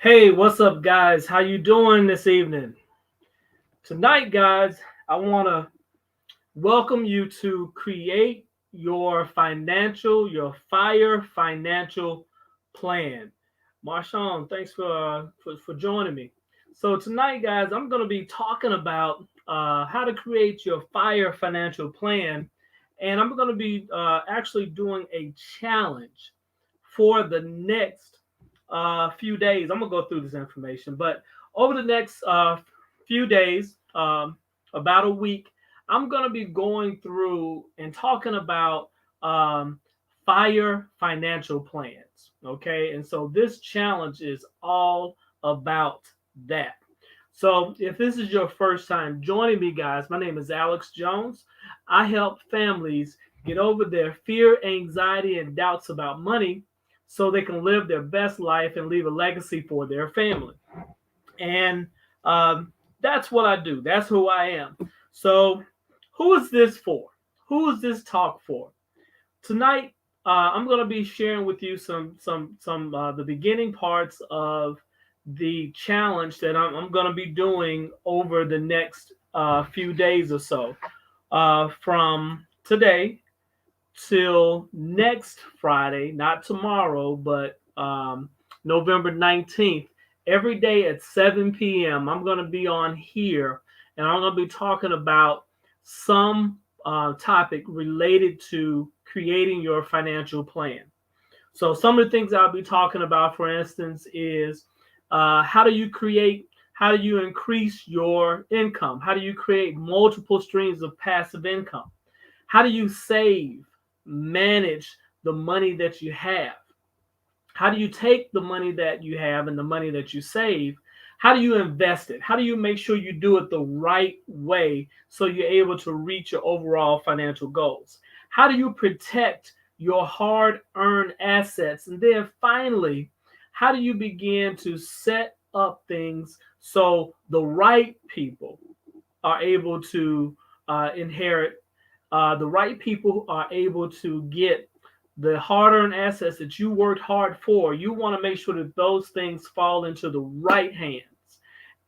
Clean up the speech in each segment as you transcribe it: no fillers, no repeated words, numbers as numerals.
Hey, what's up, guys? How you doing this evening? Tonight, guys, I want to welcome you to create your fire financial plan. Marshawn, thanks for joining me. So tonight, guys, I'm going to be talking about how to create your fire financial plan, and I'm going to be actually doing a challenge for the next few days. I'm gonna go through this information, but over the next few days, about a week, I'm gonna be going through and talking about um, fire financial plans. Okay, and so this challenge is all about that. So, if this is your first time joining me, guys, my name is Alex Jones. I help families get over their fear, anxiety, and doubts about money so they can live their best life and leave a legacy for their family. And that's what I do. That's who I am. So, who is this for? Who is this talk for? Tonight, I'm going to be sharing with you some the beginning parts of the challenge that I'm going to be doing over the next few days or so, from today till next Friday, not tomorrow, but November 19th. Every day at 7 p.m., I'm going to be on here and I'm going to be talking about some topic related to creating your financial plan. So, some of the things I'll be talking about, for instance, is how do you increase your income? How do you create multiple streams of passive income? How do you save, manage the money that you have? How do you take the money that you have and the money that you save? How do you invest it? How do you make sure you do it the right way so you're able to reach your overall financial goals? How do you protect your hard earned assets? And then finally, how do you begin to set up things so the right people are able to inherit, the right people are able to get the hard-earned assets that you worked hard for. You want to make sure that those things fall into the right hands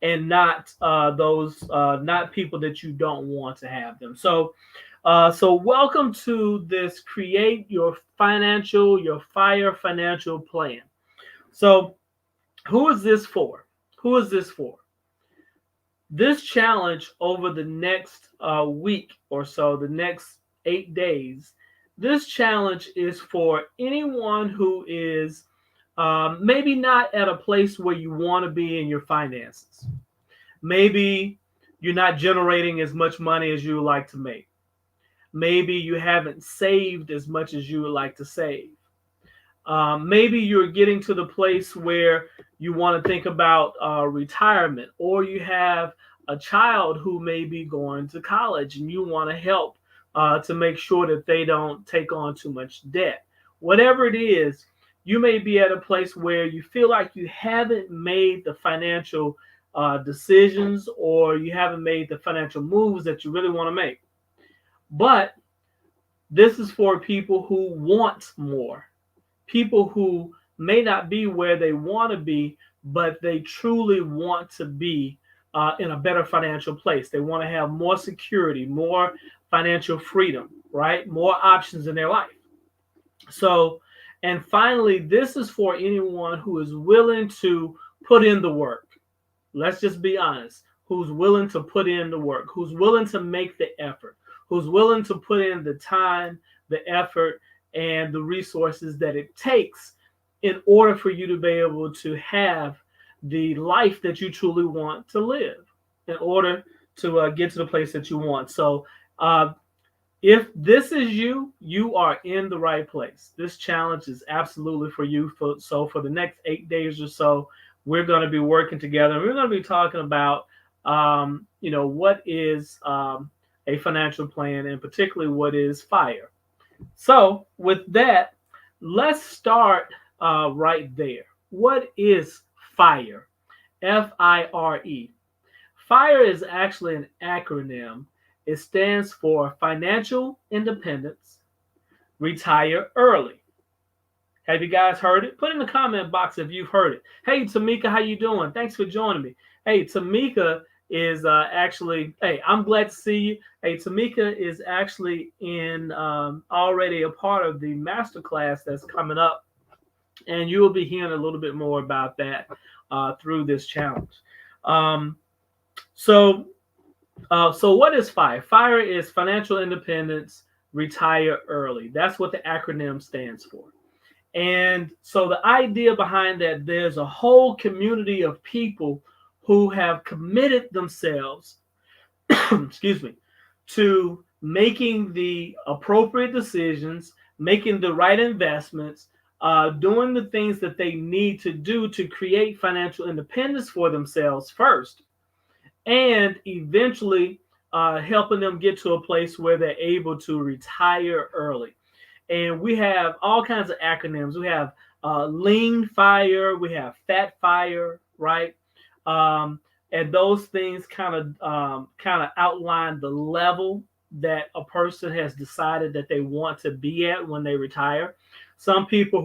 and not those not people that you don't want to have them. So welcome to this create your fire financial plan. So who is this for? Who is this for? This challenge over the next week or so, the next 8 days, this challenge is for anyone who is maybe not at a place where you want to be in your finances. Maybe you're not generating as much money as you would like to make. Maybe you haven't saved as much as you would like to save. Maybe you're getting to the place where you want to think about retirement, or you have a child who may be going to college and you want to help to make sure that they don't take on too much debt. Whatever it is, you may be at a place where you feel like you haven't made the financial decisions or you haven't made the financial moves that you really want to make. But this is for people who want more, people who may not be where they want to be, but they truly want to be in a better financial place. They want to have more security, more financial freedom, right? More options in their life. So, and finally, this is for anyone who is willing to put in the work. Let's just be honest. Who's willing to put in the work, who's willing to make the effort, who's willing to put in the time, the effort, and the resources that it takes in order for you to be able to have the life that you truly want to live, in order to get to the place that you want. So, uh, if this is you, you are in the right place. This challenge is absolutely for you. For the next 8 days or so, we're going to be working together. We're going to be talking about, what is a financial plan, and particularly what is fire. So, with that, let's start right there. What is fire? FIRE. FIRE is actually an acronym. It stands for Financial Independence, Retire Early. Have you guys heard it? Put in the comment box if you've heard it. Hey, Tamika, how you doing? Thanks for joining me. Hey, Tamika is actually, hey, I'm glad to see you. Hey, Tamika is actually in already a part of the masterclass that's coming up, and you will be hearing a little bit more about that through this challenge. Um, so, so what is FIRE? FIRE is Financial Independence, Retire Early. That's what the acronym stands for. And so the idea behind that, there's a whole community of people who have committed themselves, excuse me, to making the appropriate decisions, making the right investments, doing the things that they need to do to create financial independence for themselves first, and eventually helping them get to a place where they're able to retire early. And we have all kinds of acronyms. We have lean fire, we have fat fire, right? Um, and those things kind of outline the level that a person has decided that they want to be at when they retire. Some people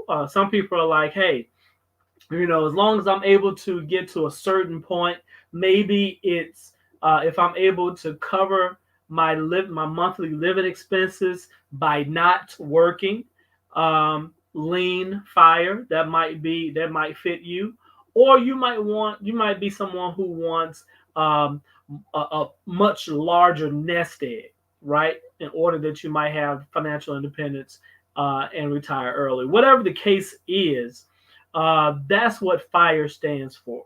are like, hey, as long as I'm able to get to a certain point, maybe it's if I'm able to cover my monthly living expenses by not working. Lean fire, that might fit you, or you might be someone who wants a much larger nest egg, right? In order that you might have financial independence and retire early. Whatever the case is, that's what FIRE stands for.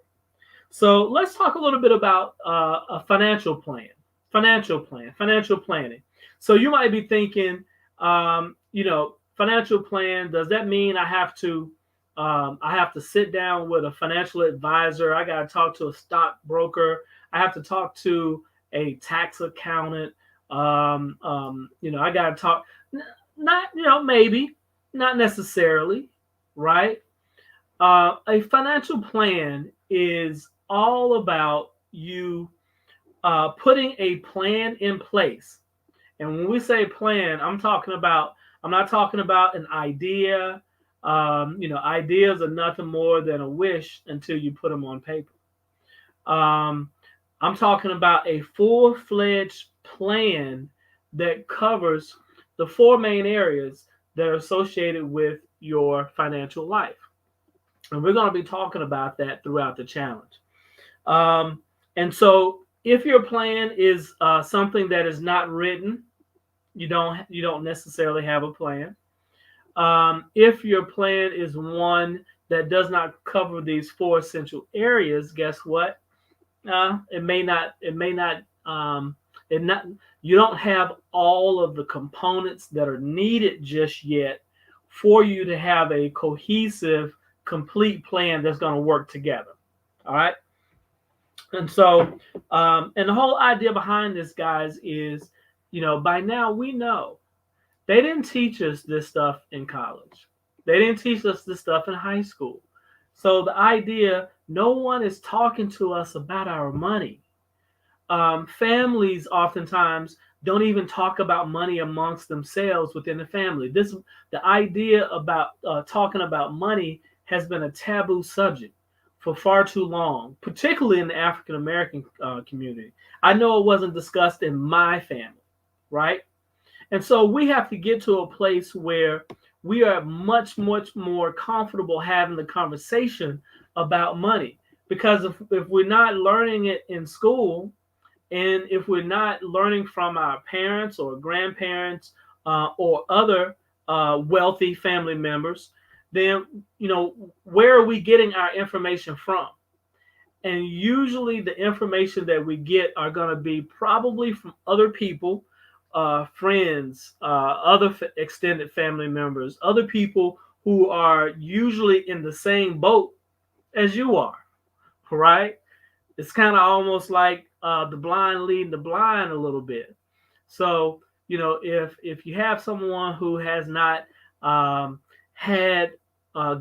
So let's talk a little bit about a financial plan. Financial planning. So you might be thinking, financial plan. Does that mean I have to sit down with a financial advisor? I got to talk to a stockbroker. I have to talk to a tax accountant. I got to talk. Not, maybe, not necessarily, right? A financial plan is all about you putting a plan in place. And when we say plan, I'm not talking about an idea. Ideas are nothing more than a wish until you put them on paper. Um, I'm talking about a full-fledged plan that covers the four main areas that are associated with your financial life. And we're going to be talking about that throughout the challenge. And so if your plan is something that is not written, you don't necessarily have a plan. If your plan is one that does not cover these four essential areas, guess what? It may not. It not. You don't have all of the components that are needed just yet for you to have a cohesive, complete plan that's going to work together. All right. And so, and the whole idea behind this, guys, is, by now we know they didn't teach us this stuff in college. They didn't teach us this stuff in high school. So the idea, no one is talking to us about our money. Families oftentimes don't even talk about money amongst themselves within the family. The idea about talking about money has been a taboo subject for far too long, particularly in the African American community. I know it wasn't discussed in my family, right? And so we have to get to a place where we are much, much more comfortable having the conversation about money. Because if we're not learning it in school, and if we're not learning from our parents or grandparents or other wealthy family members, then, where are we getting our information from? And usually the information that we get are going to be probably from other people, friends, other extended family members, other people who are usually in the same boat as you are, right? It's kind of almost like the blind leading the blind a little bit. So, if you have someone who has not had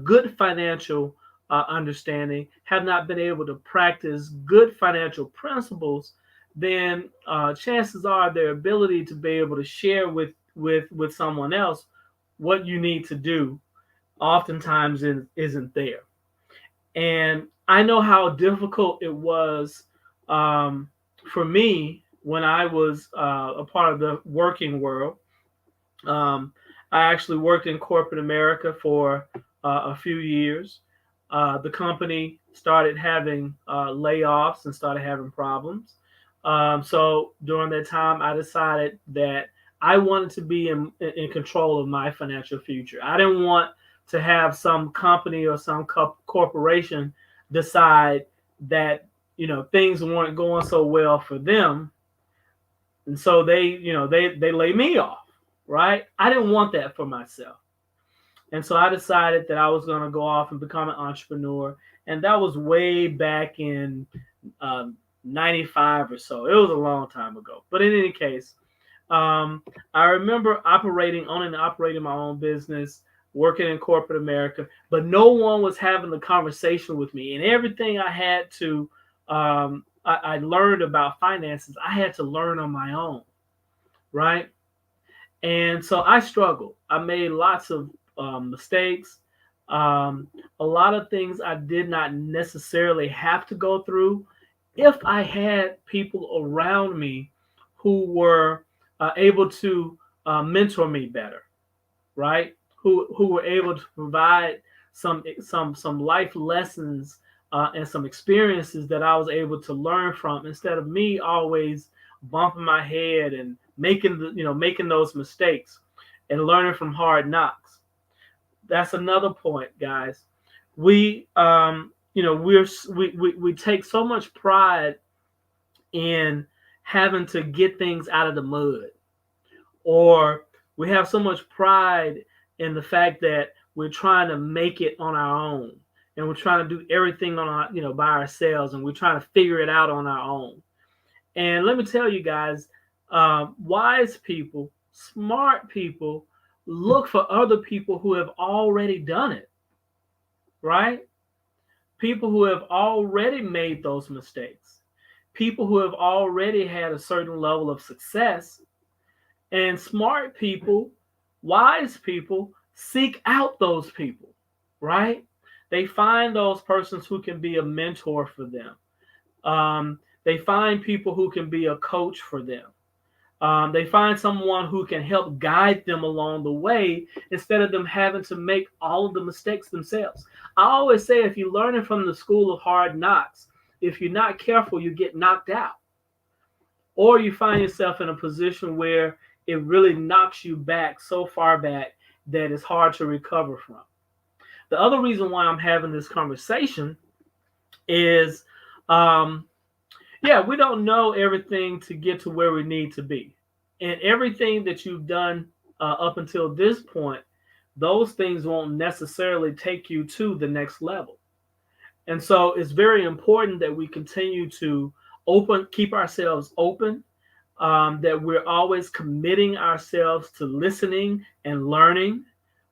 good financial understanding, have not been able to practice good financial principles, then chances are their ability to be able to share with someone else what you need to do oftentimes isn't there. And I know how difficult it was um, for me when I was a part of the working world. Um, I actually worked in corporate America for a few years. The company started having layoffs and started having problems. So during that time, I decided that I wanted to be in control of my financial future. I didn't want to have some company or some corporation decide that things weren't going so well for them, and so they lay me off, right? I didn't want that for myself. And so I decided that I was going to go off and become an entrepreneur. And that was way back in um, 95 or so. It was a long time ago. But in any case, I remember owning and operating my own business, working in corporate America, but no one was having the conversation with me. And everything I had to, I learned about finances, I had to learn on my own, right? And so I struggled. I made lots of mistakes. Um, a lot of things I did not necessarily have to go through if I had people around me who were able to mentor me better, right? Who were able to provide some life lessons and some experiences that I was able to learn from instead of me always bumping my head and making those mistakes and learning from hard knocks. That's another point, guys. We take so much pride in having to get things out of the mud, or we have so much pride in the fact that we're trying to make it on our own, and we're trying to do everything on our by ourselves, and we're trying to figure it out on our own. And let me tell you guys, wise people, smart people look for other people who have already done it, right? People who have already made those mistakes, people who have already had a certain level of success. And smart people, wise people, seek out those people, right? They find those persons who can be a mentor for them. They find people who can be a coach for them. They find someone who can help guide them along the way instead of them having to make all of the mistakes themselves. I always say if you're learning from the school of hard knocks, if you're not careful, you get knocked out, or you find yourself in a position where it really knocks you back so far back that it's hard to recover from. The other reason why I'm having this conversation is, um, yeah, we don't know everything to get to where we need to be. And everything that you've done up until this point, those things won't necessarily take you to the next level. And so it's very important that we continue to keep ourselves open, that we're always committing ourselves to listening and learning.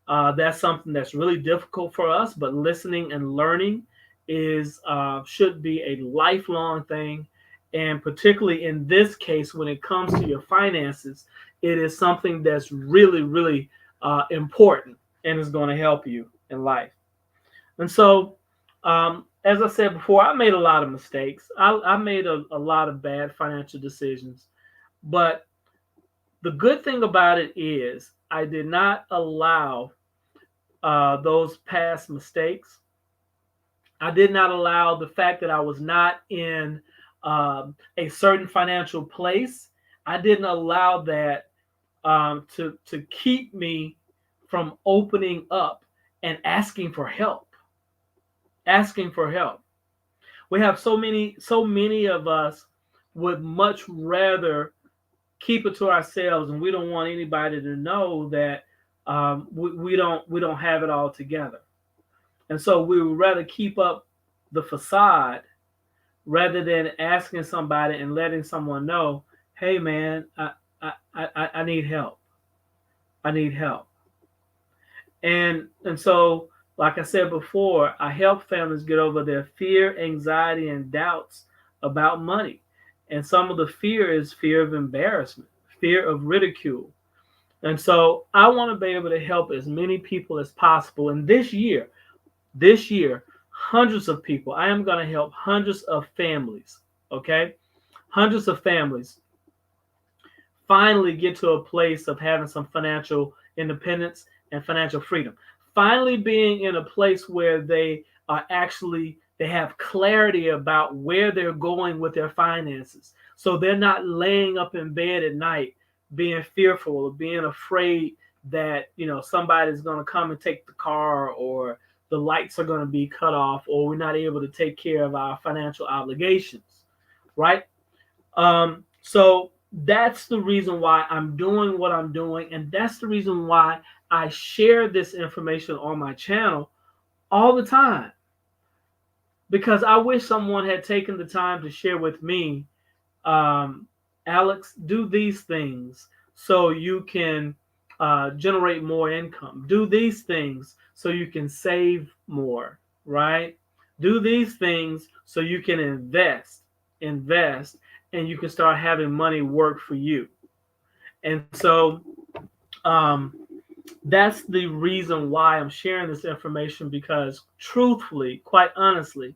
That's something that's really difficult for us, but listening and learning is should be a lifelong thing. And particularly in this case, when it comes to your finances, it is something that's really, really important and is going to help you in life. And so, as I said before, I made a lot of mistakes. I made a lot of bad financial decisions. But the good thing about it is I did not allow those past mistakes. I did not allow the fact that I was not in a certain financial place. I didn't allow that to keep me from opening up and asking for help. Asking for help. We have so many of us would much rather keep it to ourselves, and we don't want anybody to know that we don't have it all together. And so we would rather keep up the facade rather than asking somebody and letting someone know, hey man, I need help. I need help. And so, like I said before, I help families get over their fear, anxiety, and doubts about money. And some of the fear is fear of embarrassment, fear of ridicule. And so I want to be able to help as many people as possible. And this year, hundreds of people, I am going to help hundreds of families, okay? Hundreds of families finally get to a place of having some financial independence and financial freedom. Finally being in a place where they have clarity about where they're going with their finances. So they're not laying up in bed at night being fearful or being afraid that, somebody's going to come and take the car, or the lights are going to be cut off, or we're not able to take care of our financial obligations, right? So that's the reason why I'm doing what I'm doing. And that's the reason why I share this information on my channel all the time. Because I wish someone had taken the time to share with me, Alex, do these things so you can generate more income. Do these things so you can save more, right? Do these things so you can invest, and you can start having money work for you. And so um, that's the reason why I'm sharing this information, because truthfully, quite honestly,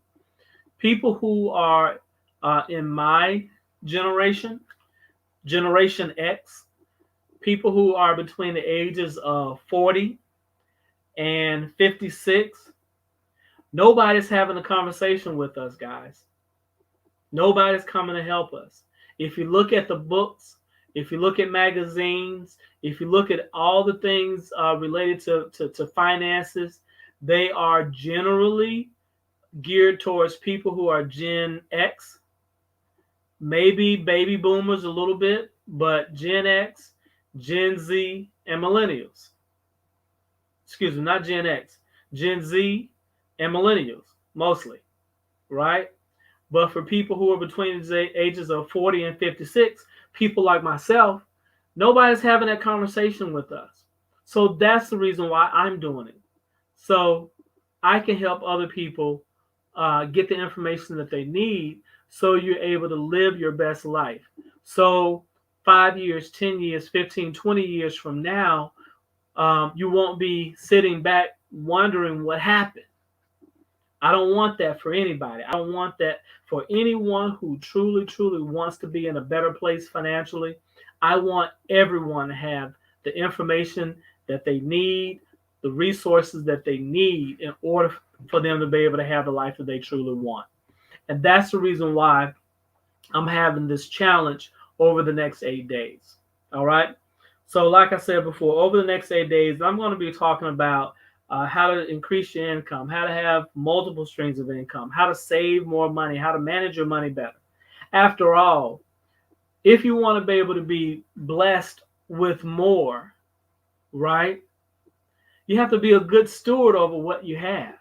people who are in my generation, Generation X, people who are between the ages of 40 and 56, nobody's having a conversation with us, guys. Nobody's coming to help us. If you look at the books, if you look at magazines, if you look at all the things related to finances, they are generally geared towards people who are Gen X, maybe baby boomers a little bit, but Gen X, Gen Z, and millennials. Excuse me, not Gen X, Gen Z and millennials mostly, right? But for people who are between the ages of 40 and 56, people like myself, nobody's having that conversation with us. So that's the reason why I'm doing it. So I can help other people get the information that they need, so you're able to live your best life. So 5 years, 10 years, 15, 20 years from now, you won't be sitting back wondering what happened. I don't want that for anybody. I don't want that for anyone who truly, truly wants to be in a better place financially. I want everyone to have the information that they need, the resources that they need in order for them to be able to have the life that they truly want. And that's the reason why I'm having this challenge over the next 8 days. All right. So, like I said before, over the next 8 days, I'm going to be talking about how to increase your income, how to have multiple streams of income, how to save more money, how to manage your money better. After all, if you want to be able to be blessed with more, right, you have to be a good steward over what you have.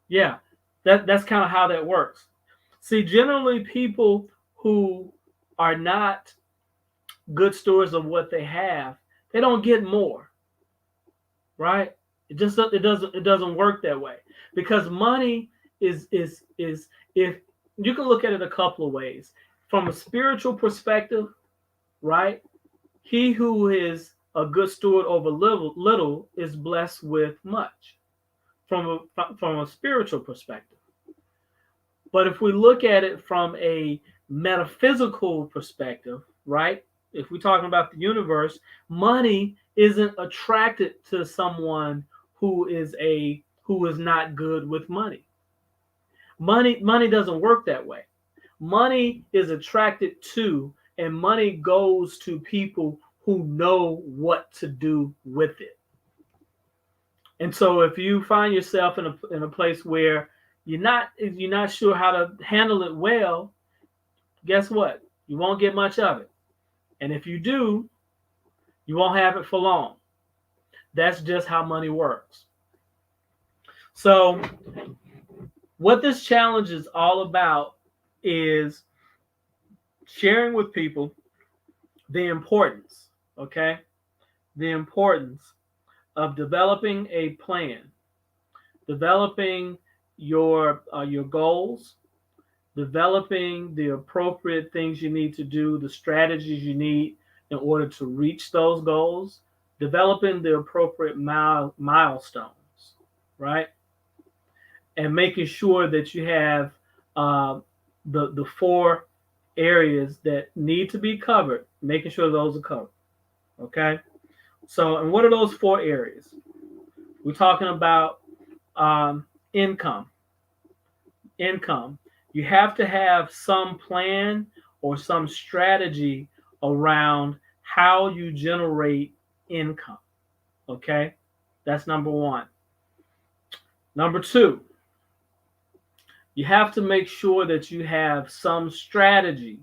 Yeah, that's kind of how that works. See, generally, people who are not good stewards of what they have, they don't get more, right? It doesn't work that way, because money is if you can look at it a couple of ways. From a spiritual perspective, right? He who is a good steward over little is blessed with much, from a spiritual perspective. But if we look at it from a metaphysical perspective, right? If we're talking about the universe, money isn't attracted to someone who is not good with money. Money doesn't work that way. Money is attracted to, and money goes to people who know what to do with it. And so if you find yourself in a place where you're not sure how to handle it well, guess what? You won't get much of it. And if you do, you won't have it for long. That's just how money works. So what this challenge is all about is sharing with people the importance, okay? The importance of developing a plan, developing your goals, developing the appropriate things you need to do, the strategies you need in order to reach those goals, developing the appropriate milestones, right? And making sure that you have uh, the four areas that need to be covered, making sure those are covered. Okay. So, and what are those four areas? We're talking about income. Income. You have to have some plan or some strategy around how you generate income. Okay. That's number one. Number two, you have to make sure that you have some strategy.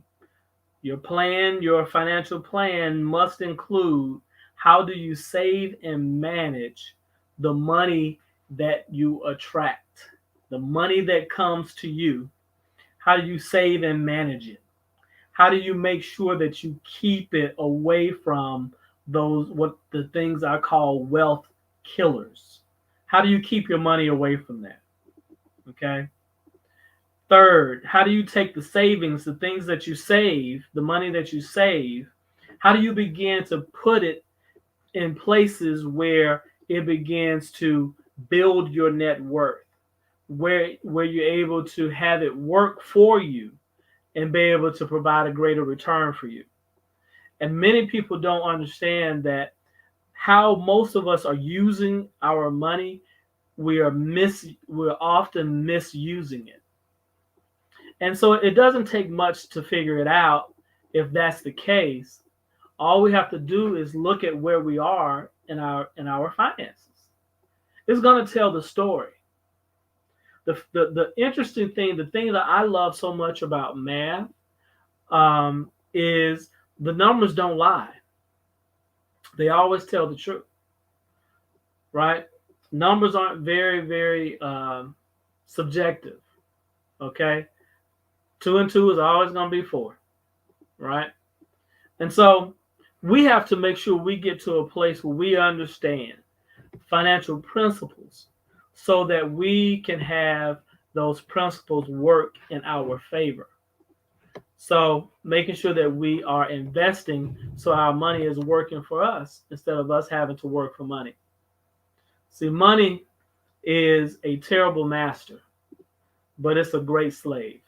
Your plan, your financial plan must include how do you save and manage the money that you attract, the money that comes to you. How do you save and manage it? How do you make sure that you keep it away from those, what the things I call wealth killers? How do you keep your money away from that? Okay. Third, how do you take the savings, the things that you save, the money that you save, how do you begin to put it in places where it begins to build your net worth, where you're able to have it work for you and be able to provide a greater return for you. And many people don't understand that how most of us are using our money, we're often misusing it. And so it doesn't take much to figure it out if that's the case. All we have to do is look at where we are in our finances. It's going to tell the story. The interesting thing, the thing that I love so much about math, is the numbers don't lie. They always tell the truth, right? Numbers aren't very subjective. Okay, 2 and 2 is always going to be 4, right? And so we have to make sure we get to a place where we understand financial principles so that we can have those principles work in our favor. So making sure that we are investing so our money is working for us instead of us having to work for money. See, money is a terrible master, but it's a great slave.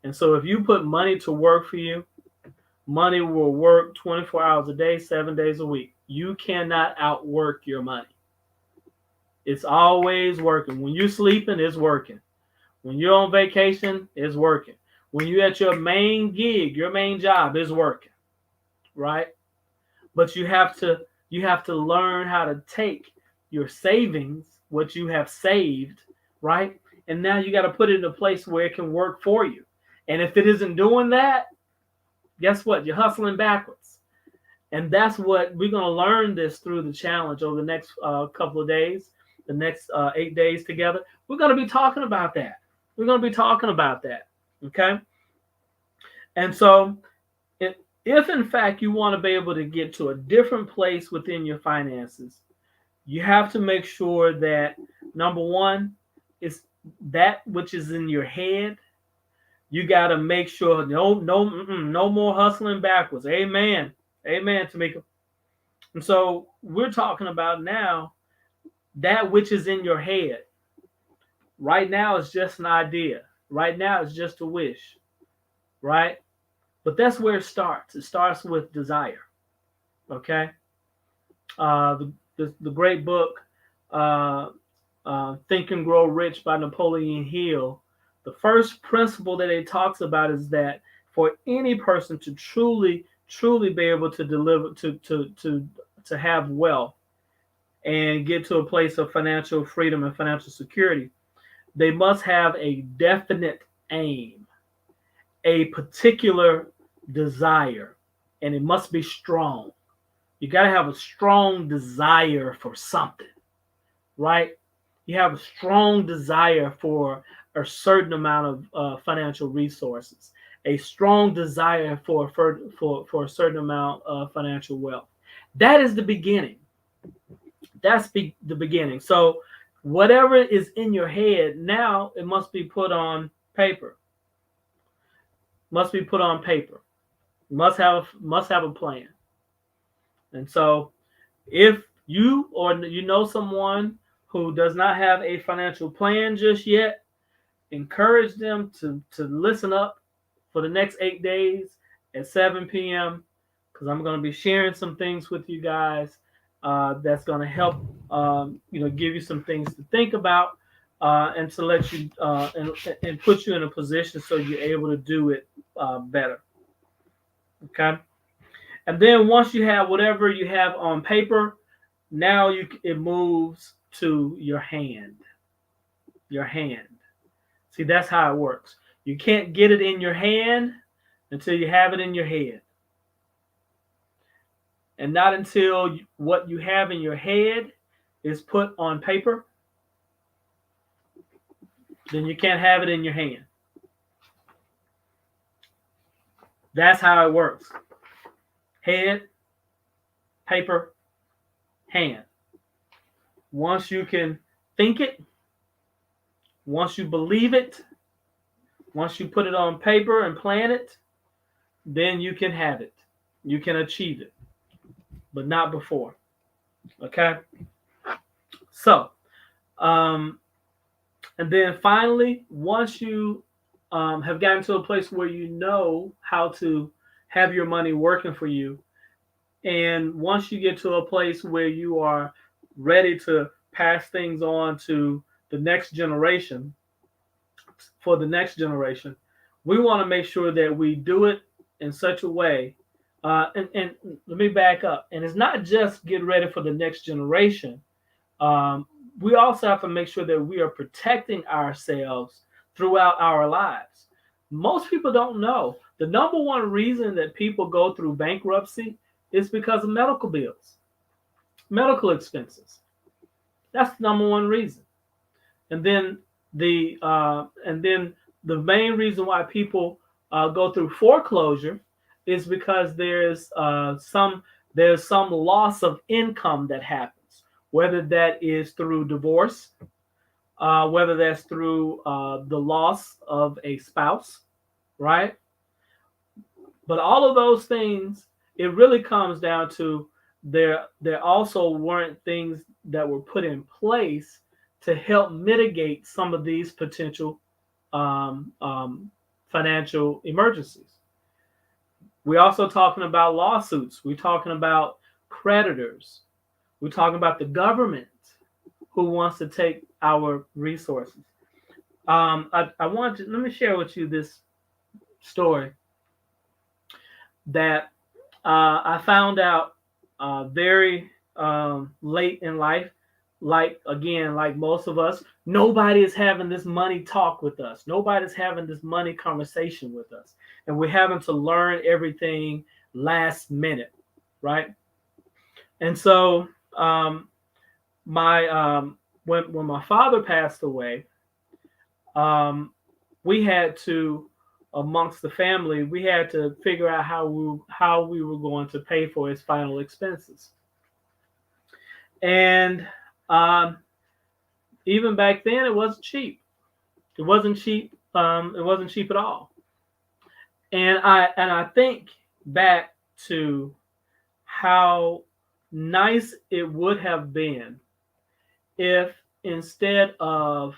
And so if you put money to work for you, money will work 24 hours a day, 7 days a week. You cannot outwork your money. It's always working. When you're sleeping, it's working. When you're on vacation, it's working. When you're at your main gig, your main job is working, right? But you have to learn how to take your savings, what you have saved, right? And now you got to put it in a place where it can work for you. And if it isn't doing that, guess what? You're hustling backwards. And that's what we're going to learn this through the challenge over the next couple of days, the next 8 days together. We're going to be talking about that. We're going to be talking about that. Okay. And so if in fact you want to be able to get to a different place within your finances, you have to make sure that number one is that which is in your head. You got to make sure no more hustling backwards. Amen. Amen, Tamika. And so we're talking about now that which is in your head. Right now it's just an idea. Right now it's just a wish. Right? But that's where it starts. It starts with desire. Okay? The great book, Think and Grow Rich by Napoleon Hill, the first principle that it talks about is that for any person to truly be able to deliver, to have wealth and get to a place of financial freedom and financial security, they must have a definite aim, a particular desire, and it must be strong. You got to have a strong desire for something, right? You have a strong desire for a certain amount of financial resources, a strong desire for a certain amount of financial wealth. That is the beginning. That's the beginning. So whatever is in your head now, it must be put on paper. Must be put on paper. Must have a plan. And so if you or you know someone who does not have a financial plan just yet, encourage them to listen up for the next 8 days at 7 p.m. because I'm going to be sharing some things with you guys that's going to help give you some things to think about and to let you and put you in a position so you're able to do it better. Okay. And then once you have whatever you have on paper, now it moves to your hand. Your hand. See, that's how it works. You can't get it in your hand until you have it in your head. And not until what you have in your head is put on paper, then you can't have it in your hand. That's how it works. Head, paper, hand. Once you can think it, once you believe it, once you put it on paper and plan it, then you can have it. You can achieve it, but not before. Okay? So, and then finally, once you have gotten to a place where you know how to have your money working for you, and once you get to a place where you are ready to pass things on to the next generation, for the next generation, we want to make sure that we do it in such a way. And let me back up. And it's not just get ready for the next generation. We also have to make sure that we are protecting ourselves throughout our lives. Most people don't know the number one reason that people go through bankruptcy is because of medical bills, medical expenses. That's the number one reason. And then the main reason why people go through foreclosure is because there's some loss of income that happens, whether that is through divorce, whether that's through the loss of a spouse, right? But all of those things, it really comes down to there also weren't things that were put in place to help mitigate some of these potential financial emergencies. We're also talking about lawsuits. We're talking about creditors. We're talking about the government who wants to take our resources. Let me share with you this story that I found out very late in life. Like most of us, nobody is having this money talk with us. Nobody's having this money conversation with us, and we're having to learn everything last minute, right? And so, when my father passed away, we had to, amongst the family, we had to figure out how we were going to pay for his final expenses, and even back then, it wasn't cheap. It wasn't cheap. It wasn't cheap at all. And I think back to how nice it would have been if instead of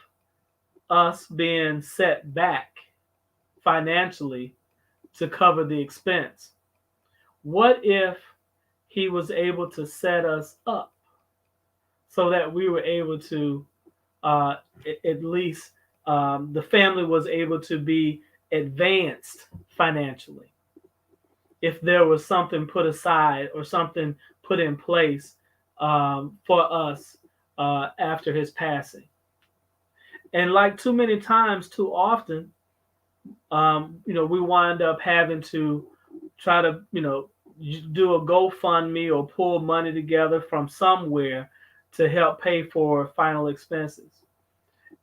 us being set back financially to cover the expense, what if he was able to set us up so that we were able to at least the family was able to be advanced financially if there was something put aside or something put in place for us after his passing. And like too many times, too often, we wind up having to try to, do a GoFundMe or pull money together from somewhere to help pay for final expenses.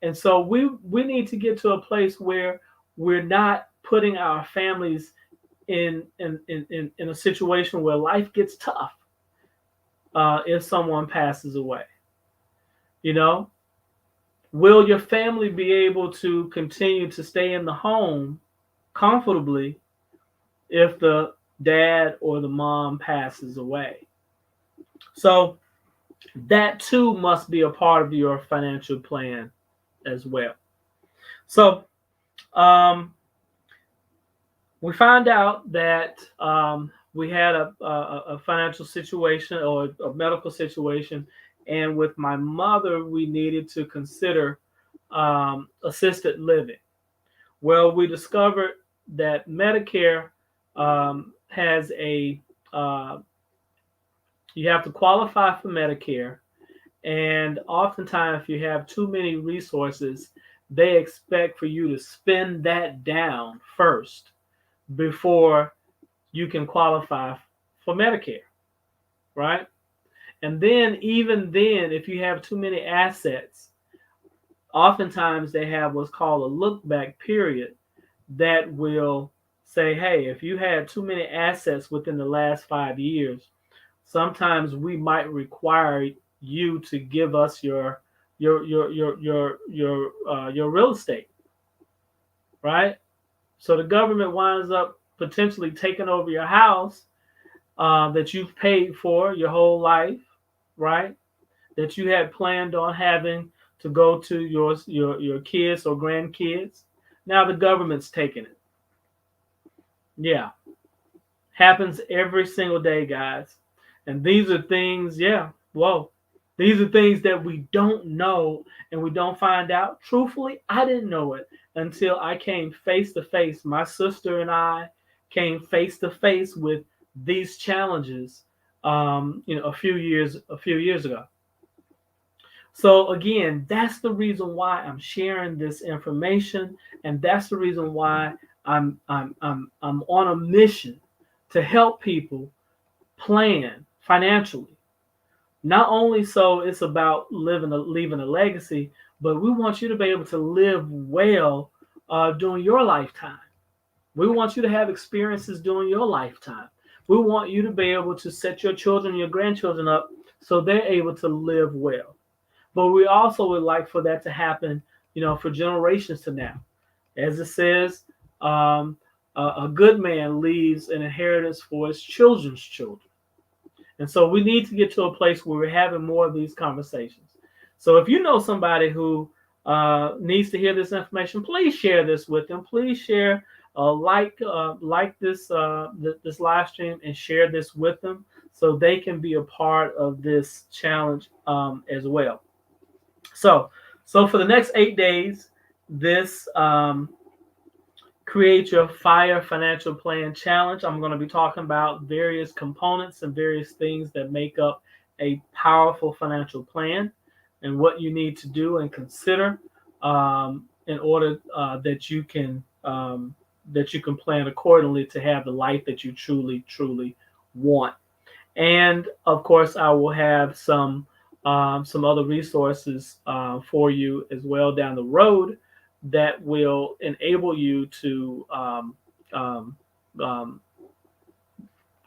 And so we need to get to a place where we're not putting our families in a situation where life gets tough if someone passes away. Will your family be able to continue to stay in the home comfortably if the dad or the mom passes away. So that too must be a part of your financial plan as well. So um, we found out that we had a financial situation or a medical situation, and with my mother, we needed to consider assisted living. Well, we discovered that Medicare has a you have to qualify for Medicare, and oftentimes, if you have too many resources, they expect for you to spend that down first before you can qualify for Medicare, right? And then, even then, if you have too many assets, oftentimes they have what's called a look back period that will say, hey, if you had too many assets within the last 5 years, sometimes we might require you to give us your real estate, right? So the government winds up potentially taking over your house that you've paid for your whole life, right? That you had planned on having to go to your kids or grandkids. Now the government's taking it. Yeah, happens every single day, guys. And these are things, yeah, whoa. These are things that we don't know and we don't find out. Truthfully, I didn't know it until I came face to face. My sister and I came face to face with these challenges, a few years ago. So again, that's the reason why I'm sharing this information, and that's the reason why I'm on a mission to help people plan financially. Not only so it's about leaving a legacy, but we want you to be able to live well during your lifetime. We want you to have experiences during your lifetime. We want you to be able to set your children and your grandchildren up so they're able to live well. But we also would like for that to happen, for generations to now. As it says, a good man leaves an inheritance for his children's children. And so we need to get to a place where we're having more of these conversations. So if you know somebody who needs to hear this information, please share this with them. Please share, like this live stream, and share this with them so they can be a part of this challenge as well. So for the next 8 days, this Create Your Fire Financial Plan Challenge, I'm going to be talking about various components and various things that make up a powerful financial plan and what you need to do and consider in order that you can plan accordingly to have the life that you truly, truly want. And of course, I will have some other resources for you as well down the road that will enable you to um, um,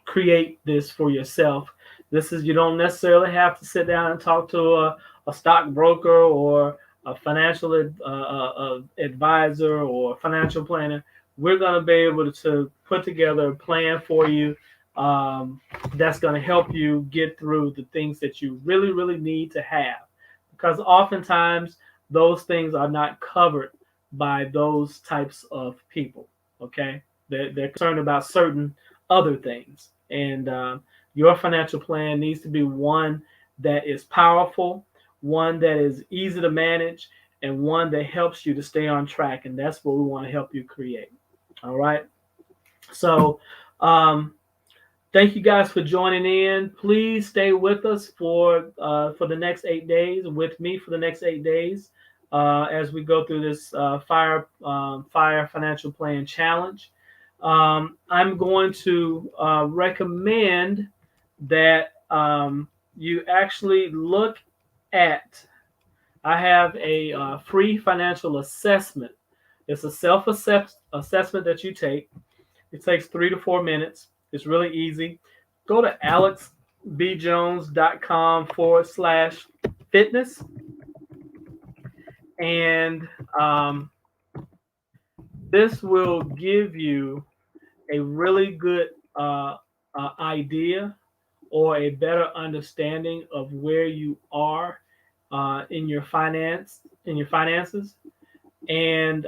create this for yourself. You don't necessarily have to sit down and talk to a stockbroker or a financial advisor or financial planner. We're going to be able to put together a plan for you that's going to help you get through the things that you really, really need to have. Because oftentimes those things are not covered by those types of people. Okay, they're concerned about certain other things, and your financial plan needs to be one that is powerful, one that is easy to manage, and one that helps you to stay on track. And that's what we want to help you create. All right. So, thank you guys for joining in. Please stay with us for the next 8 days. With me for the next 8 days as we go through this Fire Financial Plan Challenge. I'm going to recommend that you actually look at. I have a free financial assessment. It's a self-assessment that you take. It takes 3 to 4 minutes. It's really easy. Go to alexbjones.com/fitness, and this will give you a really good idea or a better understanding of where you are in your finances, and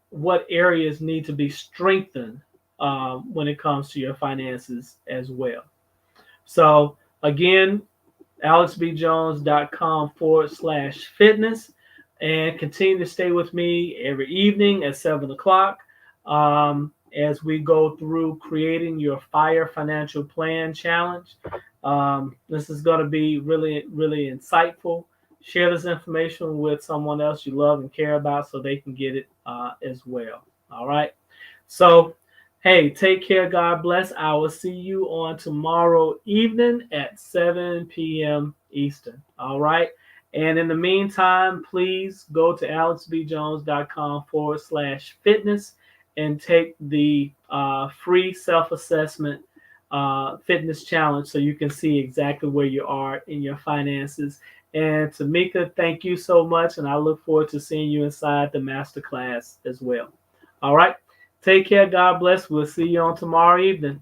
what areas need to be strengthened when it comes to your finances as well. So again, alexbjones.com/fitness, and continue to stay with me every evening at 7 o'clock as we go through creating your Fire Financial Plan Challenge. This is going to be really, really insightful. Share this information with someone else you love and care about so they can get it as well. All right. So, hey, take care. God bless. I will see you on tomorrow evening at 7 p.m. Eastern. All right. And in the meantime, please go to alexbjones.com/fitness and take the free self assessment fitness challenge so you can see exactly where you are in your finances. And Tamika, thank you so much. And I look forward to seeing you inside the masterclass as well. All right. Take care. God bless. We'll see you on tomorrow evening.